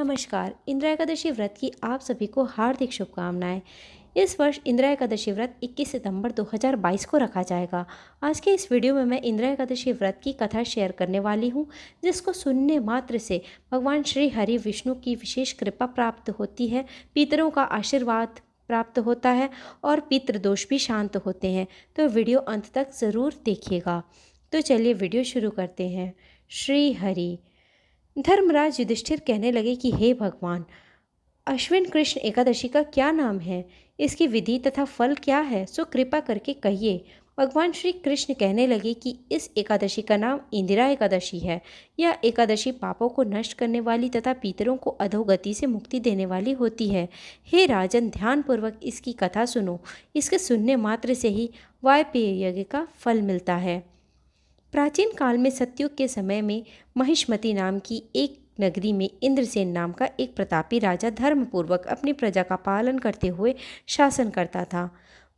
नमस्कार। इंदिरा एकादशी व्रत की आप सभी को हार्दिक शुभकामनाएं। इस वर्ष इंदिरा एकादशी व्रत 21 सितंबर 2022 को रखा जाएगा। आज के इस वीडियो में मैं इंदिरा एकादशी व्रत की कथा शेयर करने वाली हूं, जिसको सुनने मात्र से भगवान श्री हरि विष्णु की विशेष कृपा प्राप्त होती है, पितरों का आशीर्वाद प्राप्त होता है और पितृदोष भी शांत होते हैं। तो वीडियो अंत तक ज़रूर देखिएगा। तो चलिए वीडियो शुरू करते हैं। श्री हरि। धर्मराज युधिष्ठिर कहने लगे कि हे भगवान, अश्विन कृष्ण एकादशी का क्या नाम है, इसकी विधि तथा फल क्या है, सो कृपा करके कहिए। भगवान श्री कृष्ण कहने लगे कि इस एकादशी का नाम इंदिरा एकादशी है। यह एकादशी पापों को नष्ट करने वाली तथा पितरों को अधोगति से मुक्ति देने वाली होती है। हे राजन, ध्यानपूर्वक इसकी कथा सुनो। इसके सुनने मात्र से ही वायपेय यज्ञ का फल मिलता है। प्राचीन काल में सतयुग के समय में महिष्मति नाम की एक नगरी में इंद्रसेन नाम का एक प्रतापी राजा धर्मपूर्वक अपनी प्रजा का पालन करते हुए शासन करता था।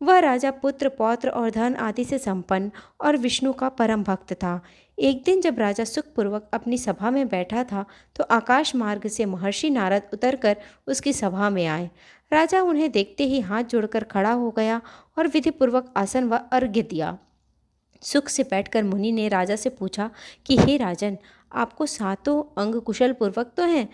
वह राजा पुत्र पौत्र और धन आदि से संपन्न और विष्णु का परम भक्त था। एक दिन जब राजा सुखपूर्वक अपनी सभा में बैठा था तो आकाश मार्ग से महर्षि नारद उतरकर उसकी सभा में आए। राजा उन्हें देखते ही हाथ जोड़कर खड़ा हो गया और विधिपूर्वक आसन व अर्घ्य दिया। सुख से बैठकर मुनि ने राजा से पूछा कि हे राजन, आपको सातों अंग कुशल पूर्वक तो हैं,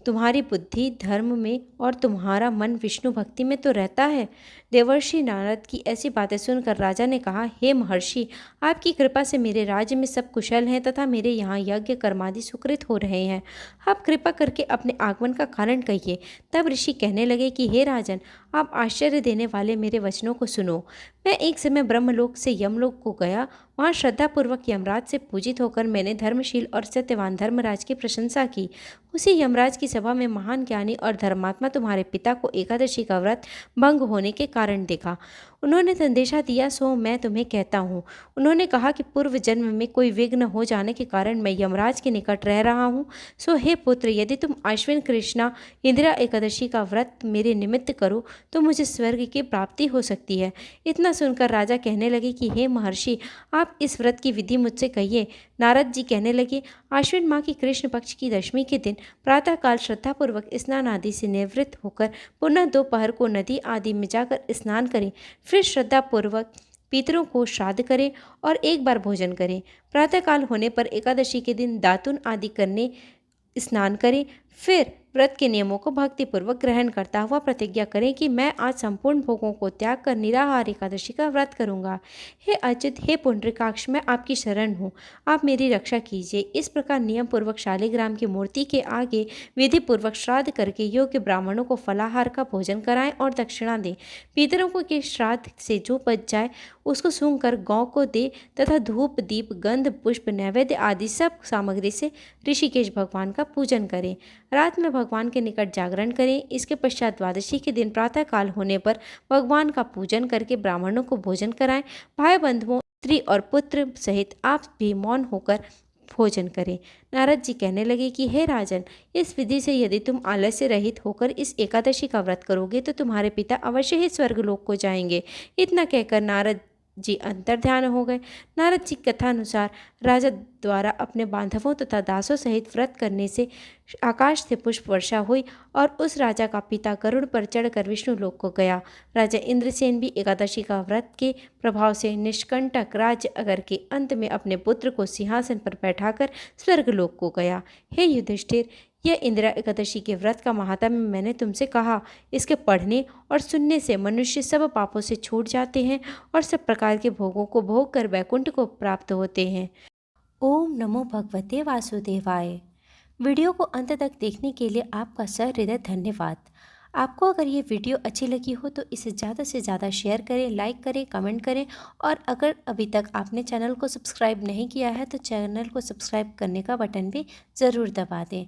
तुम्हारी बुद्धि धर्म में और तुम्हारा मन विष्णु भक्ति में तो रहता है। देवर्षि नारद की ऐसी बातें सुनकर राजा ने कहा, हे महर्षि, आपकी कृपा से मेरे राज्य में सब कुशल हैं तथा मेरे यहाँ यज्ञ कर्मादि सुकृत हो रहे हैं। आप कृपा करके अपने आगमन का कारण कहिए। तब ऋषि कहने लगे कि हे राजन, आप आश्चर्य देने वाले मेरे वचनों को सुनो। मैं एक समय ब्रह्मलोक से यमलोक को गया। वहाँ श्रद्धापूर्वक यमराज से पूजित होकर मैंने धर्मशील और सत्यवान धर्मराज की प्रशंसा की। उसी यमराज की सभा में महान ज्ञानी और धर्मात्मा तुम्हारे पिता को एकादशी का व्रत भंग होने के कारण देखा। उन्होंने संदेशा दिया, सो मैं तुम्हें कहता हूँ। उन्होंने कहा कि पूर्व जन्म में कोई विघ्न हो जाने के कारण मैं यमराज के निकट रह रहा हूँ। सो हे पुत्र, यदि तुम अश्विन कृष्णा इंदिरा एकादशी का व्रत मेरे निमित्त करो तो मुझे स्वर्ग की प्राप्ति हो सकती है। इतना सुनकर राजा कहने लगे कि हे महर्षि, आप इस व्रत की विधि मुझसे कहिए। नारद जी कहने लगे, आश्विन माह की कृष्ण पक्ष की दशमी के दिन प्रातःकाल श्रद्धापूर्वक स्नान आदि से निवृत्त होकर पुनः दोपहर को नदी आदि में जाकर स्नान करें। फिर श्रद्धापूर्वक पितरों को श्राद्ध करें और एक बार भोजन करें। प्रातःकाल होने पर एकादशी के दिन दातुन आदि करने स्नान करें। फिर व्रत के नियमों को भक्तिपूर्वक ग्रहण करता हुआ प्रतिज्ञा करें कि मैं आज संपूर्ण भोगों को त्याग कर निराहार एकादशी का व्रत करूंगा। हे अच्युत, हे पुंडरीकाक्ष, मैं आपकी शरण हूँ, आप मेरी रक्षा कीजिए। इस प्रकार नियम पूर्वक शालिग्राम की मूर्ति के आगे विधि पूर्वक श्राद्ध करके योग्य ब्राह्मणों को फलाहार का भोजन कराएं और दक्षिणा दें। पितरों को के श्राद्ध से जो बच जाए उसको सूंघकर गौ को दे तथा धूप दीप गंध पुष्प नैवेद्य आदि सब सामग्री से ऋषिकेश भगवान का पूजन करें। रात में भगवान के निकट जागरण करें। इसके पश्चात द्वादशी के दिन प्रातःकाल होने पर भगवान का पूजन करके ब्राह्मणों को भोजन कराएं। भाई बंधुओं, स्त्री और पुत्र सहित आप भी मौन होकर भोजन करें। नारद जी कहने लगे कि हे राजन, इस विधि से यदि तुम आलस्य रहित होकर इस एकादशी का व्रत करोगे तो तुम्हारे पिता अवश्य ही स्वर्गलोक को जाएंगे। इतना कहकर नारद जी अंतर्ध्यान हो गए। नारद जी कथा अनुसार राजा द्वारा अपने बांधवों तथा दासों सहित व्रत करने से आकाश से पुष्प वर्षा हुई और उस राजा का पिता गरुड़ पर चढ़कर विष्णु लोक को गया। राजा इंद्रसेन भी एकादशी का व्रत के प्रभाव से निष्कंटक राज्य अगर के अंत में अपने पुत्र को सिंहासन पर बैठाकर स्वर्गलोक को गया। हे युधिष्ठिर, यह इंदिरा एकादशी के व्रत का महात्म्य मैंने तुमसे कहा। इसके पढ़ने और सुनने से मनुष्य सब पापों से छूट जाते हैं और सब प्रकार के भोगों को भोग कर वैकुंठ को प्राप्त होते हैं। ओम नमो भगवते वासुदेवाय। वीडियो को अंत तक देखने के लिए आपका सहृदय धन्यवाद। आपको अगर ये वीडियो अच्छी लगी हो तो इसे ज़्यादा से ज़्यादा शेयर करें, लाइक करें, कमेंट करें और अगर अभी तक आपने चैनल को सब्सक्राइब नहीं किया है तो चैनल को सब्सक्राइब करने का बटन भी ज़रूर दबा दें।